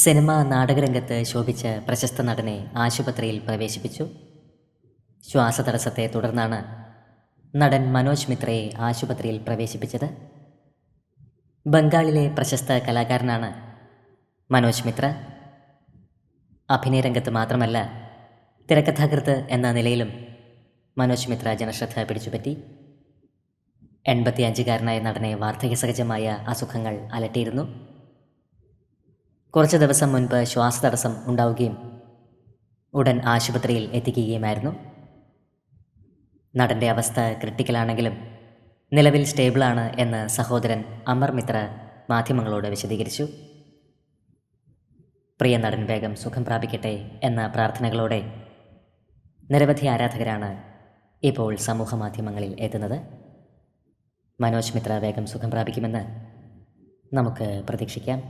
Cinema നാടകരംഗത്ത് ശോഭിച്ച പ്രശസ്ത നടനെ ആശുപത്രിയിൽ പ്രവേശിപ്പിച്ചു. ശ്വാസതടസ്സത്തെ തുടർന്നാണ് നടൻ മനോജ് മിത്രയെ ആശുപത്രിയിൽ പ്രവേശിപ്പിച്ചത്. ബംഗാളിലെ പ്രശസ്ത കലാകാരനാണ് മനോജ് മിത്ര. അഭിനയരംഗത്ത് മാത്രമല്ല, തിരക്കഥാകൃത്ത് എന്ന നിലയിലും മനോജ് മിത്ര ജനശ്രദ്ധ പിടിച്ചുപറ്റി. 85-കാരനായ നടനെ വാർദ്ധക്യസഹജമായ അസുഖങ്ങൾ അലട്ടിയിരുന്നു. കുറച്ച് ദിവസം മുൻപ് ശ്വാസതടസ്സം ഉണ്ടാവുകയും ഉടൻ ആശുപത്രിയിൽ എത്തിക്കുകയുമായിരുന്നു. നടൻ്റെ അവസ്ഥ ക്രിട്ടിക്കലാണെങ്കിലും നിലവിൽ സ്റ്റേബിളാണ് എന്ന് സഹോദരൻ അമർ മിത്ര മാധ്യമങ്ങളോട് വിശദീകരിച്ചു. പ്രിയ നടൻ വേഗം സുഖം പ്രാപിക്കട്ടെ എന്ന പ്രാർത്ഥനകളോടെ നിരവധി ആരാധകരാണ് ഇപ്പോൾ സമൂഹ മാധ്യമങ്ങളിൽ എത്തുന്നത്. മനോജ് മിത്ര വേഗം സുഖം പ്രാപിക്കുമെന്ന് നമുക്ക് പ്രതീക്ഷിക്കാം.